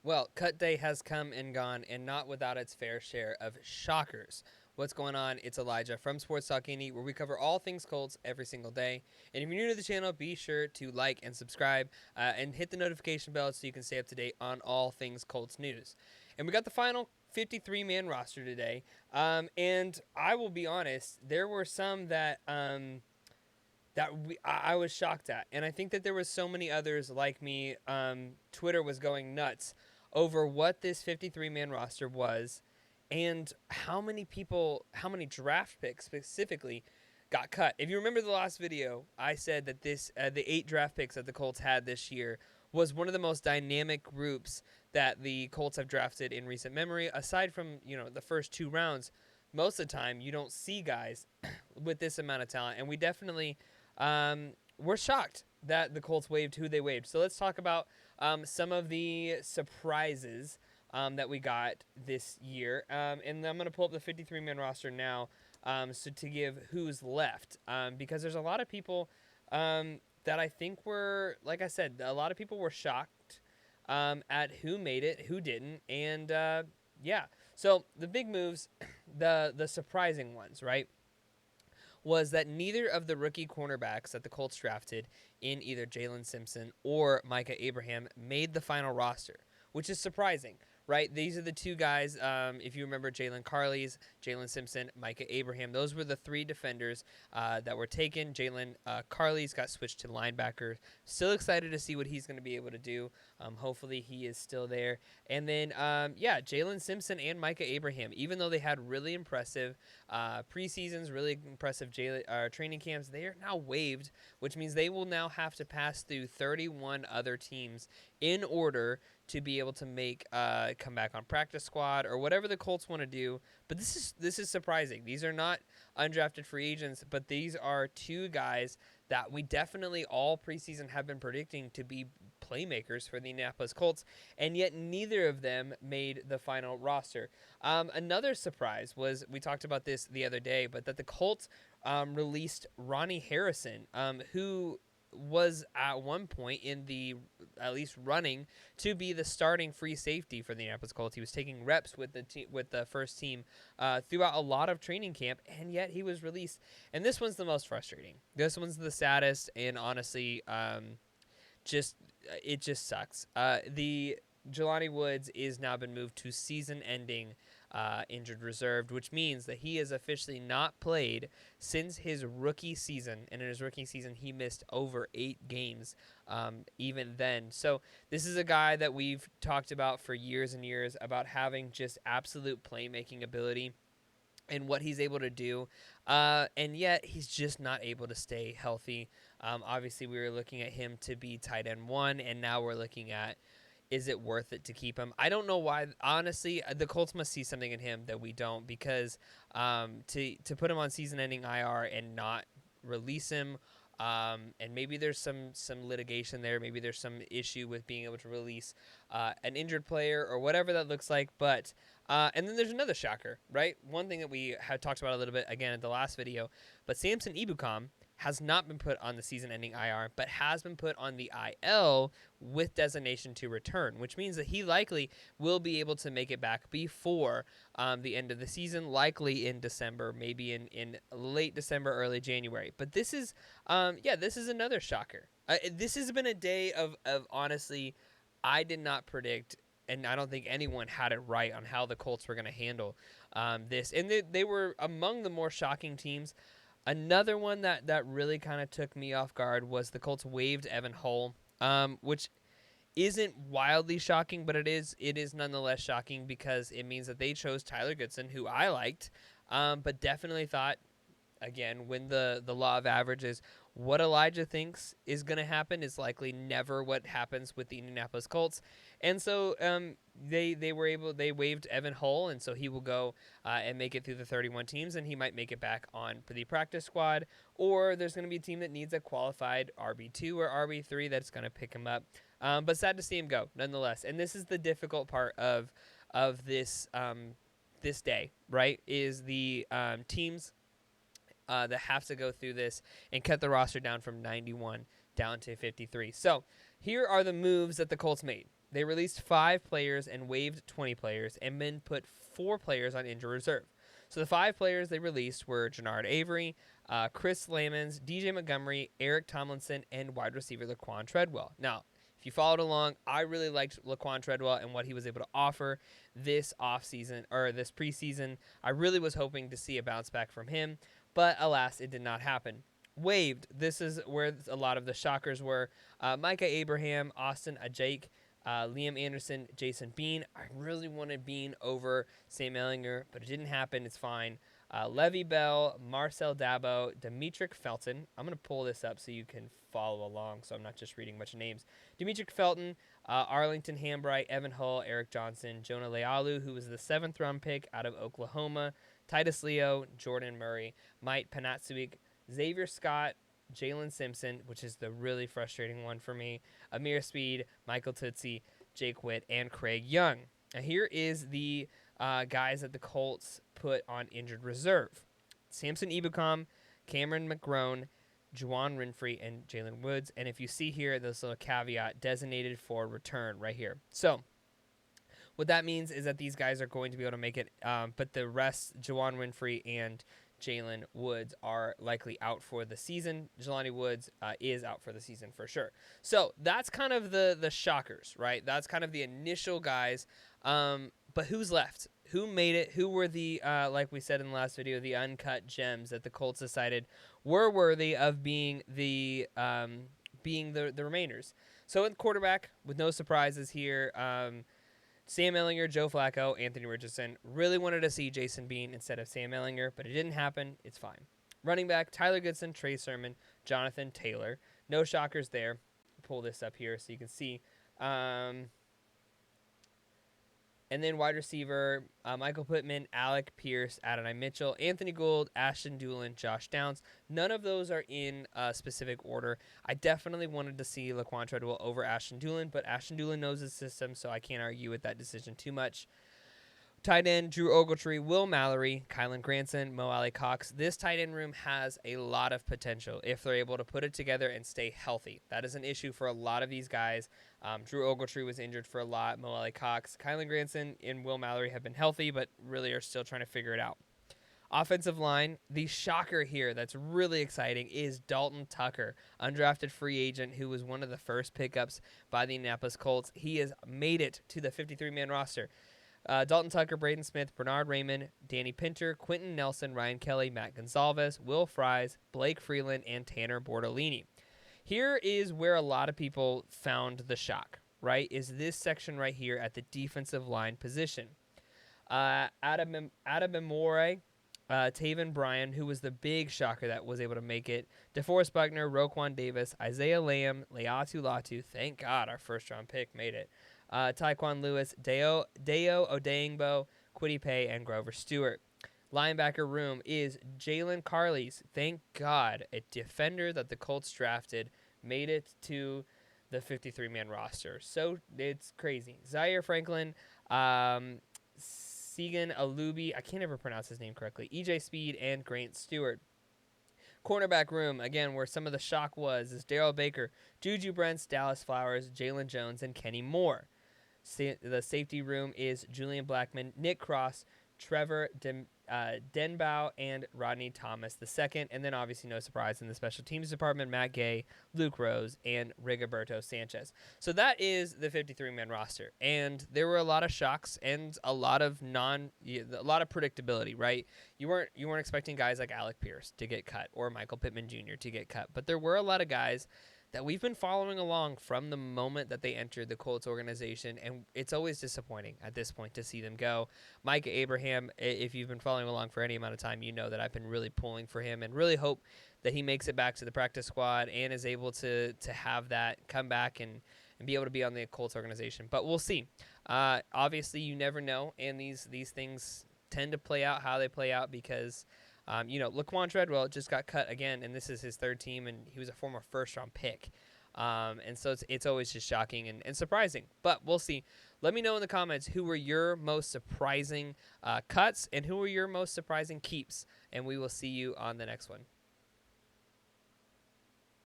Well, cut day has come and gone, and not without its fair share of shockers. What's going on? It's Elijah from Sports Talk Indy, where we cover all things Colts every single day. And if you're new to the channel, be sure to like and subscribe and hit the notification bell so you can stay up to date on all things Colts news. And we got the final 53-man roster today. And I will be honest, there were some that I was shocked at, and I think that there was so many others like me. Twitter was going nuts over what this 53-man roster was, and how many draft picks specifically got cut. If you remember the last video, I said that the 8 draft picks that the Colts had this year was one of the most dynamic groups that the Colts have drafted in recent memory. Aside from the first 2 rounds, most of the time you don't see guys with this amount of talent, and we definitely. We're shocked that the Colts waived who they waived. So let's talk about some of the surprises that we got this year. And I'm going to pull up the 53-man roster now so to give who's left. Because there's a lot of people that I think were, like I said, a lot of people were shocked at who made it, who didn't. And, yeah. So the big moves, the surprising ones, right? Was that neither of the rookie cornerbacks that the Colts drafted in either Jalen Simpson or Micah Abraham made the final roster, which is surprising, right? These are the 2 guys, if you remember Jalen Carley's, Jalen Simpson, Micah Abraham. Those were the 3 defenders that were taken. Jalen Carley's got switched to linebacker. Still excited to see what he's going to be able to do. Hopefully he is still there. And then, Jalen Simpson and Micah Abraham, even though they had really impressive preseasons, really impressive training camps, they are now waived, which means they will now have to pass through 31 other teams in order to be able to make come back on practice squad or whatever the Colts want to do. But this is surprising. These are not undrafted free agents, but these are 2 guys that we definitely all preseason have been predicting to be playmakers for the Indianapolis Colts, and yet neither of them made the final roster. Another surprise was, we talked about this the other day, but that the Colts released Ronnie Harrison, who was at one point in the at least running to be the starting free safety for the Indianapolis Colts. He was taking reps with the first team throughout a lot of training camp, and yet he was released. And this one's the most frustrating. This one's the saddest, and honestly, it just sucks. The Jelani Woods is now been moved to season-ending injured reserved, which means that he has officially not played since his rookie season. And in his rookie season, he missed over 8 games even then. So this is a guy that we've talked about for years and years about having just absolute playmaking ability and what he's able to do. And yet he's just not able to stay healthy. Obviously, we were looking at him to be tight end 1, and now we're looking at, is it worth it to keep him? I don't know why. Honestly, the Colts must see something in him that we don't, because to put him on season-ending IR and not release him, and maybe there's some litigation there. Maybe there's some issue with being able to release an injured player or whatever that looks like. But and then there's another shocker, right? One thing that we had talked about a little bit again in the last video, but Samson Ebukam has not been put on the season-ending IR, but has been put on the IL with designation to return, which means that he likely will be able to make it back before the end of the season, likely in December, maybe in late December, early January. But this is, this is another shocker. This has been a day of honestly, I did not predict, and I don't think anyone had it right on how the Colts were going to handle this. And they were among the more shocking teams. Another one that really kind of took me off guard was the Colts waived Evan Hull, which isn't wildly shocking, but it is nonetheless shocking because it means that they chose Tyler Goodson, who I liked, but definitely thought, again, when the law of averages, what Elijah thinks is going to happen is likely never what happens with the Indianapolis Colts. And so they waived Evan Hull, and so he will go and make it through the 31 teams, and he might make it back on for the practice squad, or there's going to be a team that needs a qualified RB2 or RB3 that's going to pick him up. But sad to see him go, nonetheless. And this is the difficult part of this this day, right, is the teams that have to go through this and cut the roster down from 91 down to 53. So here are the moves that the Colts made. They released 5 players and waived 20 players, and then put 4 players on injured reserve. So the 5 players they released were Jannard Avery, Chris Lamons, DJ Montgomery, Eric Tomlinson, and wide receiver Laquan Treadwell. Now, if you followed along, I really liked Laquan Treadwell and what he was able to offer this offseason or this preseason. I really was hoping to see a bounce back from him, but alas, it did not happen. Waived, this is where a lot of the shockers were. Micah Abraham, Austin Ajake, Liam Anderson, Jason Bean. I really wanted Bean over Sam Ehlinger, but it didn't happen. It's fine. Le'Veon Bell, Marcel Dabo, Demetric Felton. I'm going to pull this up so you can follow along, so I'm not just reading a bunch of names. Demetric Felton, Arlington Hambright, Evan Hull, Eric Johnson, Jonah Lealu, who was the 7th-round pick out of Oklahoma, Titus Leo, Jordan Murray, Mike Panatsuik, Xavier Scott, Jalen Simpson, which is the really frustrating one for me, Amir Speed, Michael Tootsie, Jake Witt, and Craig Young. Now here is the guys that the Colts put on injured reserve. Samson Ebukam, Cameron McGrone, Juwan Renfrey, and Jalen Woods. And if you see here, this little caveat, designated for return right here. So what that means is that these guys are going to be able to make it, but the rest, Juwan Renfrey and Jalen Woods, are likely out for the season. Jelani Woods is out for the season for sure. So that's kind of the shockers, right? That's kind of the initial guys. But who's left? Who made it? Who were the, like we said in the last video, the uncut gems that the Colts decided were worthy of being the remainers? So in quarterback, with no surprises here, Sam Ehlinger, Joe Flacco, Anthony Richardson. Really wanted to see Jason Bean instead of Sam Ehlinger, but it didn't happen. It's fine. Running back, Tyler Goodson, Trey Sermon, Jonathan Taylor. No shockers there. Pull this up here so you can see. And then wide receiver, Michael Pittman, Alec Pierce, Adonai Mitchell, Anthony Gould, Ashton Dulin, Josh Downs. None of those are in specific order. I definitely wanted to see Laquan Treadwell over Ashton Dulin, but Ashton Dulin knows his system, so I can't argue with that decision too much. Tight end, Drew Ogletree, Will Mallory, Kylan Granson, Mo Alley Cox. This tight end room has a lot of potential if they're able to put it together and stay healthy. That is an issue for a lot of these guys. Drew Ogletree was injured for a lot. Mo Alley Cox, Kylan Granson, and Will Mallory have been healthy, but really are still trying to figure it out. Offensive line, the shocker here that's really exciting is Dalton Tucker, undrafted free agent who was one of the first pickups by the Indianapolis Colts. He has made it to the 53-man roster. Dalton Tucker, Braden Smith, Bernard Raymond, Danny Pinter, Quentin Nelson, Ryan Kelly, Matt Gonzalez, Will Fries, Blake Freeland, and Tanner Bordolini. Here is where a lot of people found the shock, right? Is this section right here at the defensive line position. Adam Memore, Taven Bryan, who was the big shocker that was able to make it. DeForest Buckner, Roquan Davis, Isaiah Lamb, Leatu Latu. Thank God our first-round pick made it. Taekwon Lewis, Deo Odeyingbo, Kwity Paye, and Grover Stewart. Linebacker room is Jalen Carleys. Thank God a defender that the Colts drafted made it to the 53-man roster. So it's crazy. Zaire Franklin, Segan Alubi, I can't ever pronounce his name correctly, EJ Speed, and Grant Stewart. Cornerback room, again, where some of the shock was, is Darrell Baker, Juju Brents, Dallas Flowers, Jalen Jones, and Kenny Moore. The safety room is Julian Blackman, Nick Cross, Trevor Denbow, and Rodney Thomas II. And then, obviously, no surprise, in the special teams department, Matt Gay, Luke Rose, and Rigoberto Sanchez. So that is the 53-man roster. And there were a lot of shocks and a lot of predictability, right? You weren't expecting guys like Alec Pierce to get cut or Michael Pittman Jr. to get cut. But there were a lot of guys that we've been following along from the moment that they entered the Colts organization, and it's always disappointing at this point to see them go. Micah Abraham, if you've been following along for any amount of time, you know that I've been really pulling for him and really hope that he makes it back to the practice squad and is able to have that come back and be able to be on the Colts organization. But we'll see. Obviously, you never know, and these things tend to play out how they play out because Laquan Treadwell just got cut again, and this is his third team, and he was a former first-round pick. And so it's always just shocking and surprising. But we'll see. Let me know in the comments who were your most surprising cuts and who were your most surprising keeps, and we will see you on the next one.